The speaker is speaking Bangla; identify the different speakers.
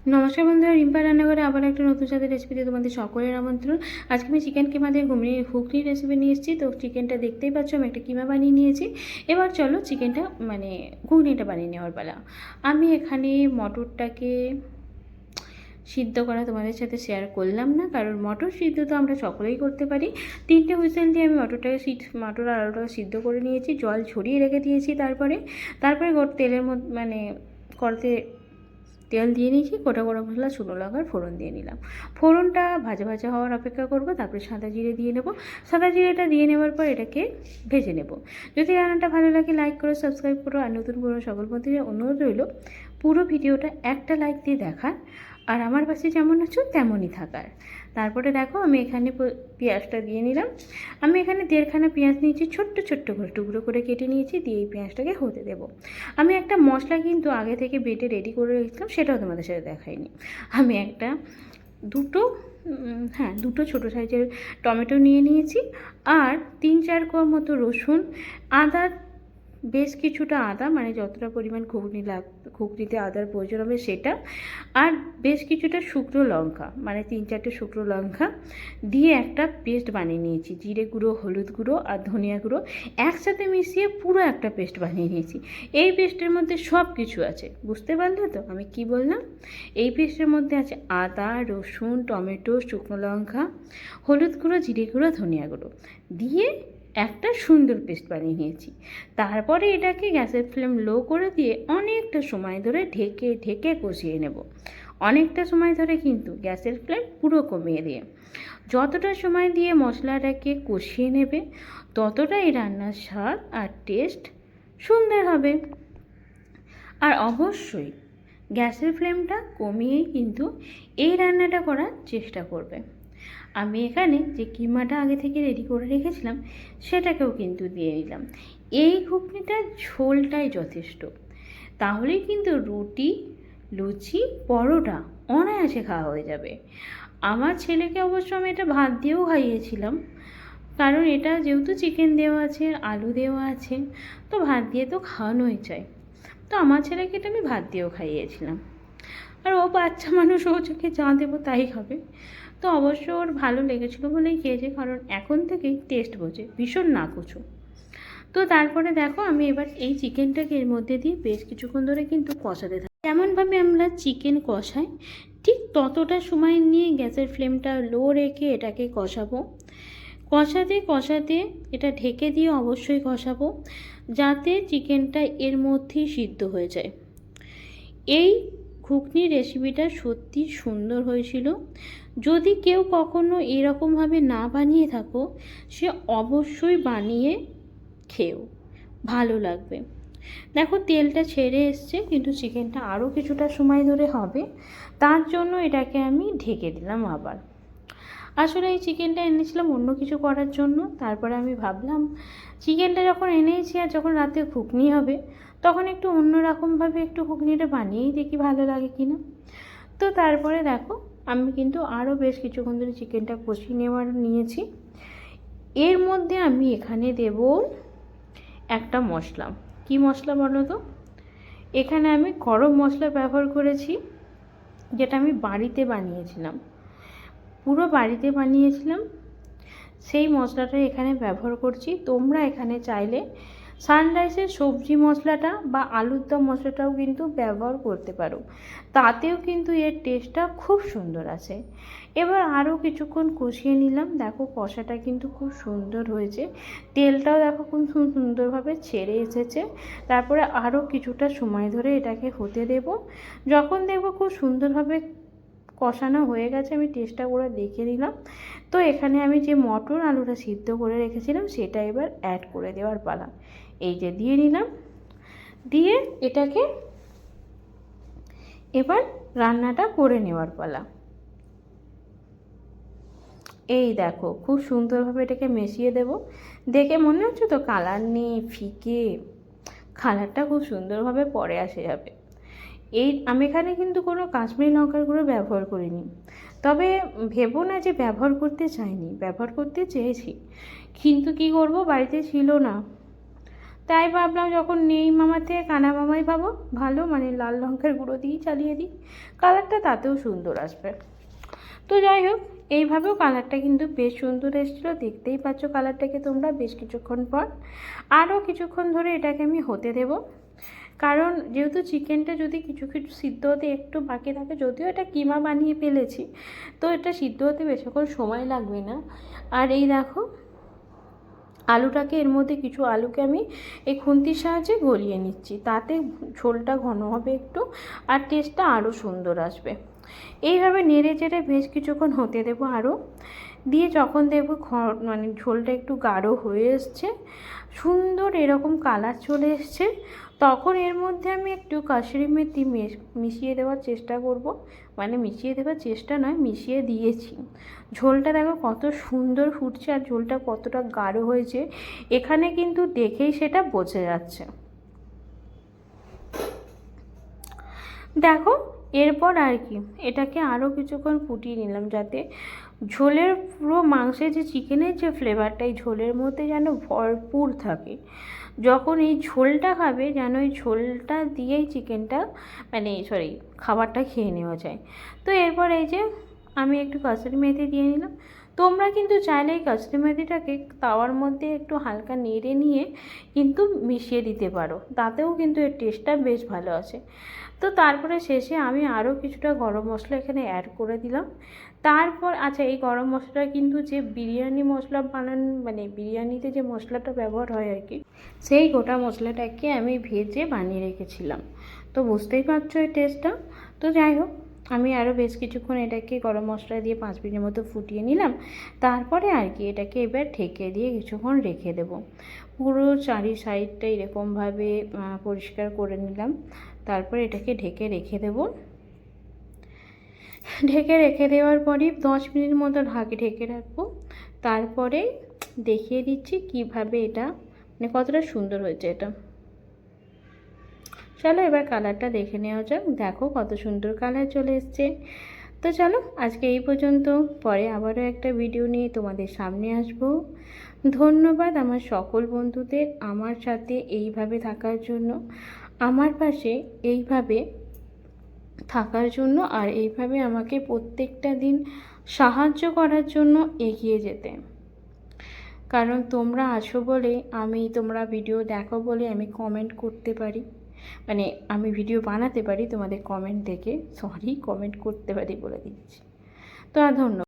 Speaker 1: নমস্কার বন্ধুরা, রিম্পা রান্নাঘরে আবার একটা নতুন স্বাদের রেসিপিতে তোমাদের সকলের আমন্ত্রণ। আজকে আমি চিকেন কিমা দিয়ে ঘুগনির রেসিপি নিয়ে এসেছি। তো চিকেনটা দেখতেই পাচ্ছ, আমি একটা কিমা বানিয়ে নিয়েছি। এবার চলো চিকেনটা ঘুগনিটা বানিয়ে নেওয়ার পালা। আমি এখানে মটরটাকে সিদ্ধ করা তোমাদের সাথে শেয়ার করলাম না, কারণ মটর সিদ্ধ তো আমরা সকলেই করতে পারি। 3টে হুইসেল দিয়ে আমি মটর আর আলুটাকে সিদ্ধ করে নিয়েছি, জল ছড়িয়ে রেখে দিয়েছি। তারপরে তেলের মধ্যে কড়াতে তেল দিয়ে নিয়েছি, গোটা গরম মশলা, শুকনো লঙ্কার ফোড়ন দিয়ে নিলাম। ফোড়নটা ভাজা ভাজা হওয়ার অপেক্ষা করব। তারপরে সাদা জিরে দিয়ে নেব। সাদা জিরেটা দিয়ে নেওয়ার পর এটাকে ভেজে নেব। যদি রান্নাটা ভালো লাগে লাইক করো, সাবস্ক্রাইব করো, আর নতুন পুরনো সকল বন্ধুদের অনুরোধ রইল পুরো ভিডিওটা একটা লাইক দিয়ে দেখার, আর আমার পাশে যেমন আছো তেমনই থাকার। তারপরে দেখো আমি এখানে পেঁয়াজটা দিয়ে নিলাম। আমি এখানে 1.5খানা পেঁয়াজ নিয়েছি, ছোট্ট ছোট্ট করে টুকরো করে কেটে নিয়েছি। দিয়ে এই পেঁয়াজটাকে হতে দেবো। আমি একটা মশলা কিন্তু আগে থেকে বেটে রেডি করে রেখেছিলাম, সেটাও তোমাদের সাথে দেখাইনি। আমি দুটো ছোটো সাইজের টমেটো নিয়ে নিয়েছি, আর 3-4 কোয়া মতো রসুন, আদা, বেশ কিছুটা আদা, যতটা পরিমাণ ঘুগনিতে আদার প্রয়োজন হবে সেটা, আর বেশ কিছুটা শুকনো লঙ্কা, 3-4টে শুকনো লঙ্কা দিয়ে একটা পেস্ট বানিয়ে নিয়েছি। জিরে গুঁড়ো, হলুদ গুঁড়ো আর ধনিয়া গুঁড়ো একসাথে মিশিয়ে পুরো একটা পেস্ট বানিয়ে নিয়েছি। এই পেস্টের মধ্যে সব কিছু আছে, বুঝতে পারলে তো আমি কি বললাম? এই পেস্টের মধ্যে আছে আদা, রসুন, টমেটো, শুকনো লঙ্কা, হলুদ গুঁড়ো, জিরে গুঁড়ো, ধনিয়া গুঁড়ো দিয়ে একটা সুন্দর পেস্ট বানিয়ে নিয়েছি। তারপরে এটাকে গ্যাসের ফ্লেম লো করে দিয়ে অনেকটা সময় ধরে ঢেকে ঢেকে কষিয়ে নেব। অনেকটা সময় ধরে কিন্তু গ্যাসের ফ্লেম পুরো কমিয়ে দিয়ে যতটা সময় দিয়ে মশলাটাকে কষিয়ে নেবে, ততটাই রান্নার স্বাদ আর টেস্ট সুন্দর হবে। আর অবশ্যই গ্যাসের ফ্লেমটা কমিয়েই কিন্তু এই রান্নাটা করার চেষ্টা করবে। আমি এখানে যে কিমাটা আগে থেকে রেডি করে রেখেছিলাম সেটাকেও কিন্তু দিয়ে নিলাম। এই ঘুগনিটার ঝোলটাই যথেষ্ট, তাহলেই কিন্তু রুটি, লুচি, পরোটা অনায়াসে খাওয়া হয়ে যাবে। আমার ছেলেকে অবশ্য আমি এটা ভাত দিয়েও খাইয়েছিলাম, কারণ এটা যেহেতু চিকেন দেওয়া আছে, আলু দেওয়া আছে, তো ভাত দিয়ে তো খাওয়ানোই চাই। তো আমার ছেলেকে এটা আমি ভাত দিয়েও খাইয়েছিলাম। আর ও বাচ্চা মানুষ, ও চোখে যা দেবো তাই খাবে। তো অবশ্য ওর ভালো লেগেছিলো বলেই খেয়েছে, কারণ এখন থেকেই টেস্ট বোঝে, ভীষণ নাকুচু। তো তারপরে দেখো আমি এবার এই চিকেনটাকে এর মধ্যে দিয়ে বেশ কিছুক্ষণ ধরে কিন্তু কষাতে থাকি। যেমনভাবে আমরা চিকেন কষাই ঠিক ততটা সময় নিয়ে গ্যাসের ফ্লেমটা লো রেখে এটাকে কষাবো। কষাতে কষাতে এটা ঢেকে দিয়ে অবশ্যই কষাবো, যাতে চিকেনটা এর মধ্যেই সিদ্ধ হয়ে যায়। এই ঘুগনির রেসিপিটা সত্যি সুন্দর হয়েছিল। যদি কেউ কখনো এরকমভাবে না বানিয়ে থাকো, সে অবশ্যই বানিয়ে খেও, ভালো লাগবে। দেখো তেলটা ছেড়ে এসছে, কিন্তু চিকেনটা আরও কিছুটা সময় ধরে হবে, তার জন্য এটাকে আমি ঢেকে দিলাম আবার। আসলে এই চিকেনটা এনেছিলাম অন্য কিছু করার জন্য। তারপরে আমি ভাবলাম চিকেনটা যখন এনেছি আর যখন রাতে ঘুগনি হবে, তখন একটু অন্যরকমভাবে একটু ঘুগনিটা বানিয়েই দেখি ভালো লাগে কি না। তো তারপরে দেখো আমি কিন্তু আরও বেশ কিছুক্ষণ ধরে চিকেনটা কষিয়ে নিয়েছি। এর মধ্যে আমি এখানে দেব একটা মশলা। কি মশলা বলো তো? এখানে আমি গরম মশলা ব্যবহার করেছি, যেটা আমি বাড়িতে বানিয়েছিলাম, পুরো বাড়িতে বানিয়েছিলাম। সেই মশলাটা এখানে ব্যবহার করছি। তোমরা এখানে চাইলে সানরাইসের সবজি মশলাটা বা আলুর দম মশলাটাও কিন্তু ব্যবহার করতে পারো, তাতেও কিন্তু এর টেস্টটা খুব সুন্দর আছে। এবার আরও কিছুক্ষণ কষিয়ে নিলাম। দেখো কষাটা কিন্তু খুব সুন্দর হয়েছে, তেলটাও দেখো খুব সুন্দরভাবে ছেড়ে এসেছে। তারপরে আরও কিছুটা সময় ধরে এটাকে হতে দেব। যখন দেখবো খুব সুন্দরভাবে কষানো হয়ে গেছে, আমি টেস্টটা করে দেখে নিলাম। তো এখানে আমি যে মটর আলুটা সিদ্ধ করে রেখেছিলাম সেটা এবার অ্যাড করে দেওয়ার পালা। এই যে দিয়ে নিলাম, দিয়ে এটাকে এবার রান্নাটা করে নেওয়ার পালা। এই দেখো খুব সুন্দরভাবে এটাকে মিশিয়ে দেব। দেখে মনে হচ্ছে তো কালার নেই, ফিকে, কালারটা খুব সুন্দরভাবে পরে আসে যাবে। আমি এখানে কিন্তু কোনো কাশ্মীরি লঙ্কার গুঁড়ো ব্যবহার করিনি, তবে ভেবো না যে ব্যবহার করতে চাইনি, ব্যবহার করতে চেয়েছি, কিন্তু কি করব, বাড়িতে ছিল না। তাই ভাবলাম যখন নেই মামার থেকে কানা মামাই পাবো ভালো, মানে লাল লঙ্কার গুঁড়ো দিয়েই চালিয়ে দিই, কালারটা তাতেও সুন্দর আসবে। তো যাই হোক, এইভাবেও কালারটা কিন্তু বেশ সুন্দর এসেছিলো, দেখতেই পাচ্ছ কালারটাকে তোমরা। বেশ কিছুক্ষণ পর আরও কিছুক্ষণ ধরে এটাকে আমি হতে দেব, কারণ যেহেতু চিকেনটা যদি কিছু কিছু সিদ্ধ হতে একটু বাকি থাকে, যদিও এটা কিমা বানিয়ে ফেলেছি, তো এটা সিদ্ধ হতে বেশিক্ষণ সময় লাগবে না। আর এই দেখো আলুটাকে, এর মধ্যে কিছু আলুকে আমি এই খুন্তির সাহায্যে গলিয়ে নিচ্ছি, তাতে ঝোলটা ঘন হবে একটু, আর টেস্টটা আরও সুন্দর আসবে। এইভাবে নেড়ে চেড়ে বেশ কিছুক্ষণ হতে দেবো আরও, দিয়ে যখন দেখবো মানে ঝোলটা একটু গাঢ় হয়ে এসছে, সুন্দর এরকম কালার চলে এসছে, তখন এর মধ্যে আমি একটু কাসুরি মেথি মিশিয়ে দেওয়ার চেষ্টা করব। মানে মিশিয়ে দেওয়ার চেষ্টা নয়, মিশিয়ে দিয়েছি। ঝোলটা দেখো কত সুন্দর ফুটছে আর ঝোলটা কতটা গাঢ় হয়েছে, এখানে কিন্তু দেখেই সেটা বোঝা যাচ্ছে। দেখো এরপর আর কি, এটাকে আরও কিছুক্ষণ ফুটিয়ে নিলাম, যাতে ঝোলের পুরো মাংসের যে চিকেনের যে ফ্লেভারটা এই ঝোলের মধ্যে যেন ভরপুর থাকে। যখন এই ঝোলটা খাবে যেন এই ঝোলটা দিয়েই চিকেনটা, মানে সরি, খাবারটা খেয়ে নেওয়া যায়। তো এরপর এই যে আমি একটু কাসুরি মেথি দিয়ে নিলাম। তোমরা কিন্তু চাইলে এই কাসুরি মেথিটাকে তাওয়ার মধ্যে একটু হালকা নেড়ে নিয়ে কিন্তু মিশিয়ে দিতে পারো, তাতেও কিন্তু এর টেস্টটা বেশ ভালো আছে। তো তারপরে শেষে আমি আরও কিছুটা গরম মশলা এখানে অ্যাড করে দিলাম। তারপর আচ্ছা, এই গরম মশলাটা কিন্তু যে বিরিয়ানি মশলা মানে বিরিয়ানিতে যে মশলাটা ব্যবহার হয় আর কি, সেই গোটা মশলাটাকে আমি ভেজে বানিয়ে রেখেছিলাম। তো বুঝতেই পারছো এই টেস্টটা। তো যাই হোক, আমি আরও বেশ কিছুক্ষণ এটাকে গরম মশলা দিয়ে 5 মিনিটের মতো ফুটিয়ে নিলাম। তারপরে আর কি এটাকে এবার ঢেকে দিয়ে কিছুক্ষণ রেখে দেব। পুরো চারি সাইডটা এরকমভাবে পরিষ্কার করে নিলাম। তারপরে এটাকে ঢেকে রেখে দেব। ঢেকে রেখে দেওয়ার পরই 10 মিনিট মতো ঢেকে রাখবো। তারপরে দেখিয়ে দিচ্ছি কিভাবে এটা, মানে কতটা সুন্দর হয়েছে এটা। চলো এবার কালারটা দেখে নেওয়া যাক। দেখো কত সুন্দর কালার চলে এসছে। তো চলো আজকে এই পর্যন্ত, পরে আবারও একটা ভিডিও নিয়ে তোমাদের সামনে আসবো। ধন্যবাদ আমার সকল বন্ধুদের আমার সাথে এইভাবে থাকার জন্য, আমার পাশে এইভাবে থাকার জন্য, আর এইভাবে আমাকে প্রত্যেকটা দিন সাহায্য করার জন্য এগিয়ে যেতে। কারণ তোমরা আছো বলে তোমরা ভিডিও দেখো বলে আমি কমেন্ট করতে পারি, মানে আমি ভিডিও বানাতে পারি তোমাদের কমেন্ট দেখে, কমেন্ট করতে পারি বলে দিচ্ছি। তো আর ধন্যবাদ।